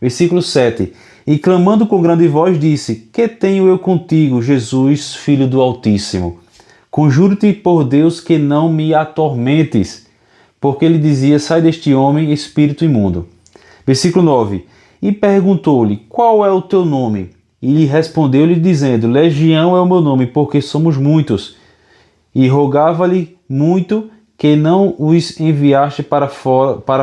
Versículo 7. E clamando com grande voz disse: Que tenho eu contigo, Jesus, Filho do Altíssimo? Conjuro-te por Deus que não me atormentes. Porque ele dizia: Sai deste homem, espírito imundo. Versículo 9. E perguntou-lhe: Qual é o teu nome? E lhe respondeu-lhe dizendo: Legião é o meu nome, porque somos muitos. E rogava-lhe muito que não os enviaste para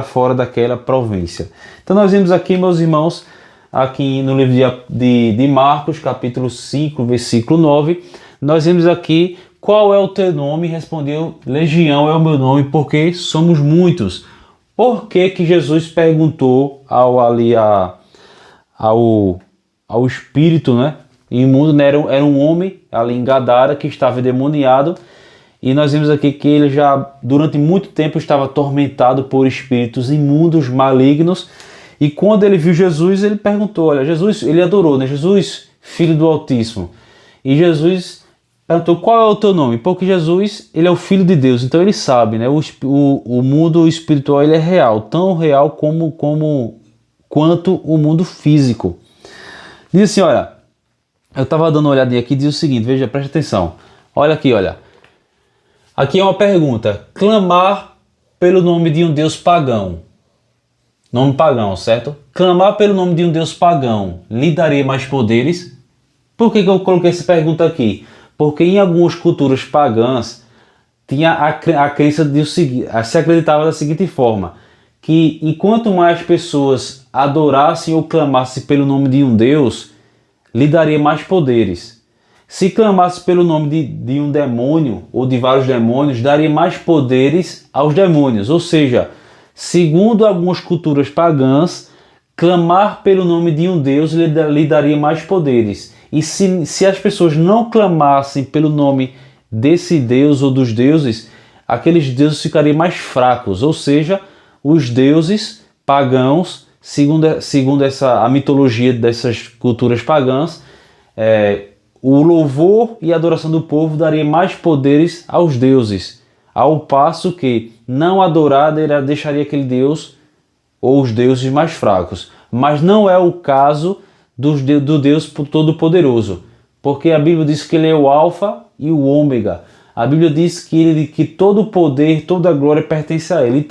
fora daquela província. Então nós vimos aqui, meus irmãos, aqui no livro de Marcos, capítulo 5, versículo 9, nós vimos aqui: qual é o teu nome? Respondeu: Legião é o meu nome, porque somos muitos. Por que que Jesus perguntou ao espírito, né, imundo, né? Era um homem ali em Gadara que estava endemoniado. E nós vimos aqui que ele já durante muito tempo estava atormentado por espíritos imundos, malignos. E quando ele viu Jesus, ele perguntou, olha, Jesus, ele adorou, né? Jesus, Filho do Altíssimo. E Jesus perguntou: qual é o teu nome? Porque Jesus, ele é o Filho de Deus, então ele sabe, né? O mundo espiritual, ele é real, tão real quanto o mundo físico. Diz assim, olha, eu estava dando uma olhadinha aqui, diz o seguinte, veja, preste atenção. Olha aqui, olha. Aqui é uma pergunta: clamar pelo nome de um deus pagão. Nome pagão, certo? Clamar pelo nome de um deus pagão lhe daria mais poderes? Por que eu coloquei essa pergunta aqui? Porque em algumas culturas pagãs tinha a crença de se acreditava da seguinte forma: que enquanto mais pessoas adorassem ou clamassem pelo nome de um deus, lhe daria mais poderes. Se clamasse pelo nome de um demônio ou de vários demônios, daria mais poderes aos demônios. Ou seja, segundo algumas culturas pagãs, clamar pelo nome de um deus lhe daria mais poderes. E se as pessoas não clamassem pelo nome desse deus ou dos deuses, aqueles deuses ficariam mais fracos. Ou seja, os deuses pagãos, segundo a mitologia dessas culturas pagãs, o louvor e a adoração do povo daria mais poderes aos deuses, ao passo que não adorar deixaria aquele deus ou os deuses mais fracos. Mas não é o caso do Deus Todo-Poderoso, porque a Bíblia diz que ele é o Alfa e o Ômega. A Bíblia diz que todo o poder, toda a glória pertence a ele.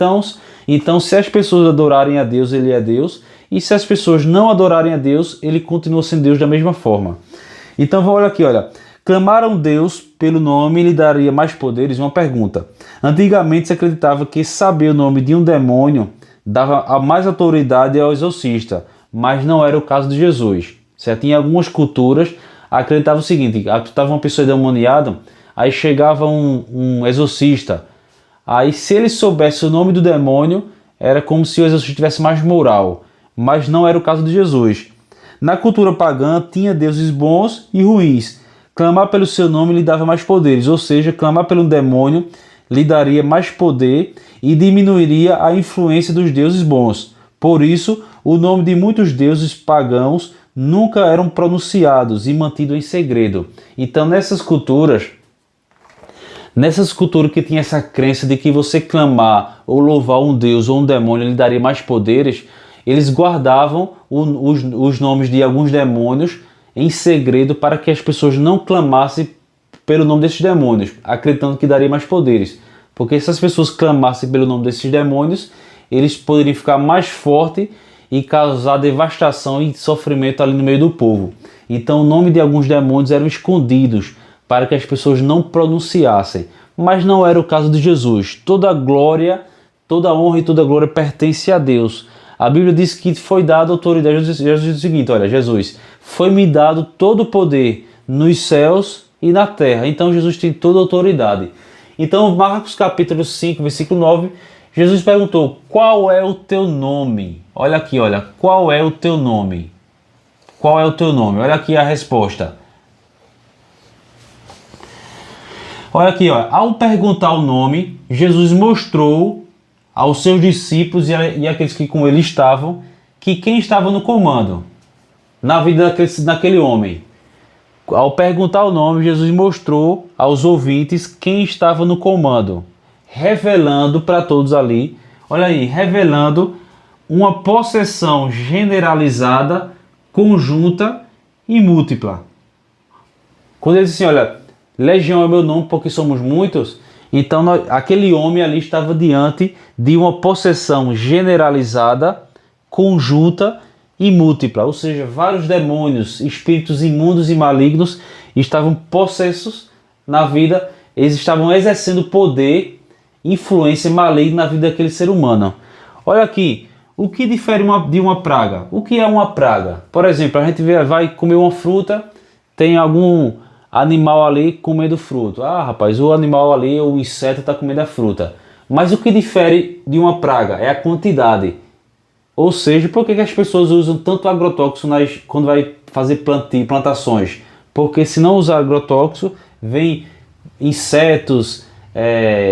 Então, se as pessoas adorarem a Deus, ele é Deus, e se as pessoas não adorarem a Deus, ele continua sendo Deus da mesma forma. Então, olha aqui, olha. Clamar a um Deus pelo nome lhe daria mais poderes? Uma pergunta. Antigamente se acreditava que saber o nome de um demônio dava mais autoridade ao exorcista, mas não era o caso de Jesus. Certo? Em algumas culturas acreditava o seguinte: estava uma pessoa endemoniada, aí chegava um exorcista, aí se ele soubesse o nome do demônio, era como se o exorcista tivesse mais moral, mas não era o caso de Jesus. Na cultura pagã tinha deuses bons e ruins. Clamar pelo seu nome lhe dava mais poderes, ou seja, clamar pelo demônio lhe daria mais poder e diminuiria a influência dos deuses bons. Por isso, o nome de muitos deuses pagãos nunca eram pronunciados e mantidos em segredo. Então, nessas culturas que tinha essa crença de que você clamar ou louvar um deus ou um demônio lhe daria mais poderes, eles guardavam os nomes de alguns demônios em segredo para que as pessoas não clamassem pelo nome desses demônios, acreditando que daria mais poderes. Porque se as pessoas clamassem pelo nome desses demônios, eles poderiam ficar mais fortes e causar devastação e sofrimento ali no meio do povo. Então o nome de alguns demônios eram escondidos para que as pessoas não pronunciassem. Mas não era o caso de Jesus. Toda a glória, toda a honra e toda a glória pertence a Deus. A Bíblia diz que foi dada autoridade. Jesus diz o seguinte: olha, Jesus, foi-me dado todo o poder nos céus e na terra. Então Jesus tem toda a autoridade. Então, Marcos capítulo 5, versículo 9, Jesus perguntou: qual é o teu nome? Olha aqui, olha, qual é o teu nome? Qual é o teu nome? Olha aqui a resposta. Olha aqui, ó. Ao perguntar o nome, Jesus mostrou aos seus discípulos e aqueles que com ele estavam, que quem estava no comando na vida daquele homem. Ao perguntar o nome, Jesus mostrou aos ouvintes quem estava no comando, revelando para todos ali, olha aí, revelando uma possessão generalizada, conjunta e múltipla. Quando ele diz assim, olha, legião é o meu nome porque somos muitos, então aquele homem ali estava diante de uma possessão generalizada, conjunta e múltipla, ou seja, vários demônios, espíritos imundos e malignos estavam possessos na vida, eles estavam exercendo poder, influência maligna na vida daquele ser humano. Olha aqui, o que difere de uma praga? O que é uma praga? Por exemplo, a gente vai comer uma fruta, tem algum animal ali comendo fruto. Ah, rapaz, o animal ali, o inseto está comendo a fruta. Mas o que difere de uma praga é a quantidade. Ou seja, por que as pessoas usam tanto agrotóxico quando vai fazer plantações? Porque se não usar agrotóxico, vem insetos,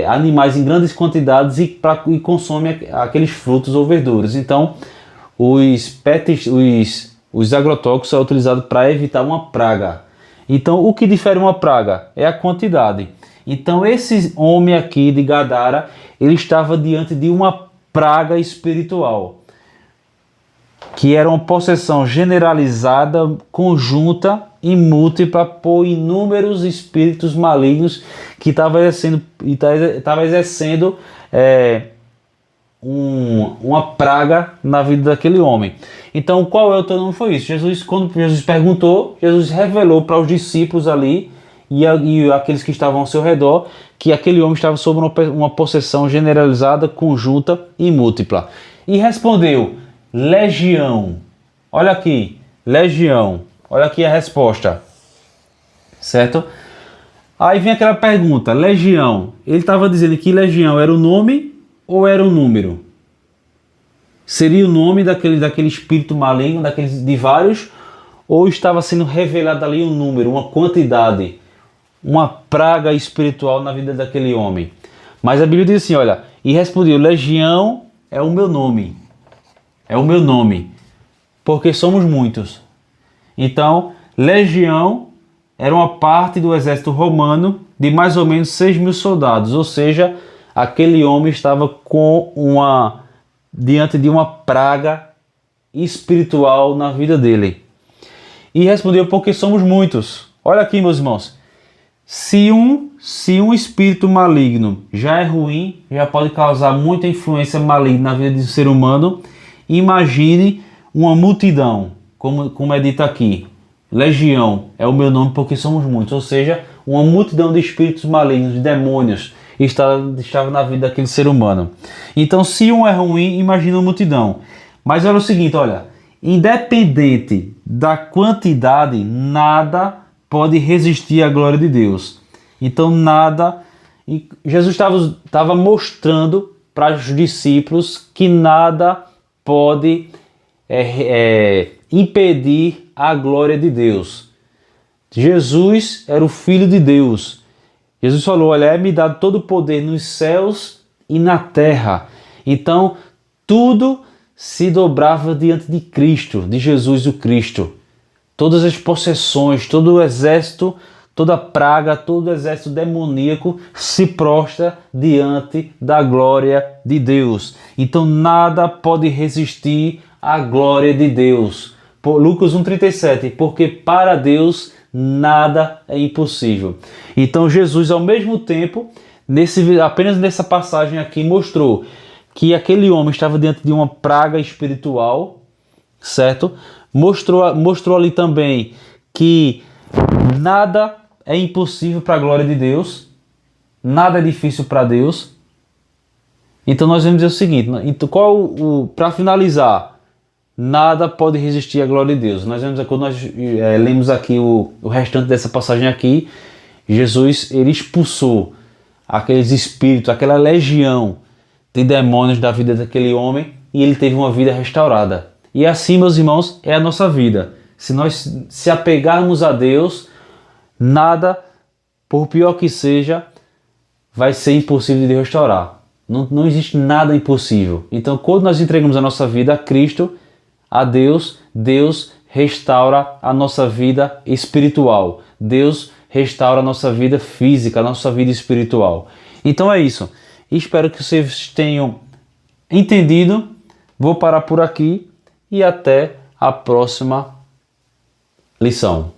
animais em grandes quantidades e consomem aqueles frutos ou verduras. Então, os agrotóxicos são utilizados para evitar uma praga. Então, o que difere uma praga é a quantidade. Então, esse homem aqui de Gadara, ele estava diante de uma praga espiritual, que era uma possessão generalizada, conjunta e múltipla por inúmeros espíritos malignos que estavam exercendo uma praga na vida daquele homem. Então, qual é o teu nome? Foi isso. Quando Jesus perguntou, Jesus revelou para os discípulos ali e aqueles que estavam ao seu redor que aquele homem estava sob uma possessão generalizada, conjunta e múltipla. E respondeu: legião. Olha aqui, legião. Olha aqui a resposta. Certo? Aí vem aquela pergunta, legião. Ele estava dizendo que legião era o nome ou era o número? Seria o nome daquele espírito maligno, de vários, ou estava sendo revelado ali um número, uma quantidade, uma praga espiritual na vida daquele homem? Mas a Bíblia diz assim, olha, e respondeu, legião é o meu nome. É o meu nome, porque somos muitos. Então, legião era uma parte do exército romano de mais ou menos 6.000 soldados, ou seja, aquele homem estava diante de uma praga espiritual na vida dele. E respondeu, porque somos muitos. Olha aqui, meus irmãos, se um espírito maligno já é ruim, já pode causar muita influência maligna na vida de um ser humano, imagine uma multidão, como é dito aqui. Legião é o meu nome porque somos muitos, ou seja, uma multidão de espíritos malignos, de demônios, estava na vida daquele ser humano. Então, se um é ruim, imagina uma multidão. Mas olha o seguinte, olha, independente da quantidade, nada pode resistir à glória de Deus. Então, nada... E Jesus estava mostrando para os discípulos que nada pode impedir a glória de Deus. Jesus era o Filho de Deus. Jesus falou, olha, é-me dado todo o poder nos céus e na terra. Então, tudo se dobrava diante de Cristo, de Jesus o Cristo. Todas as possessões, todo o exército, toda praga, todo o exército demoníaco se prostra diante da glória de Deus. Então, nada pode resistir à glória de Deus. Lucas 1,37, porque para Deus nada é impossível. Então Jesus, ao mesmo tempo, apenas nessa passagem aqui, mostrou que aquele homem estava diante de uma praga espiritual, certo? Mostrou ali também que nada é impossível para a glória de Deus, nada é difícil para Deus. Então nós vamos dizer o seguinte, para finalizar, nada pode resistir à glória de Deus. Quando nós lemos aqui o restante dessa passagem aqui, Jesus ele expulsou aqueles espíritos, aquela legião de demônios da vida daquele homem e ele teve uma vida restaurada. E assim, meus irmãos, é a nossa vida. Se nós se apegarmos a Deus, nada, por pior que seja, vai ser impossível de restaurar. Não existe nada impossível. Então, quando nós entregamos a nossa vida a Cristo, a Deus, Deus restaura a nossa vida espiritual. Deus restaura a nossa vida física, a nossa vida espiritual. Então é isso. Espero que vocês tenham entendido Vou parar por aqui e até a próxima lição.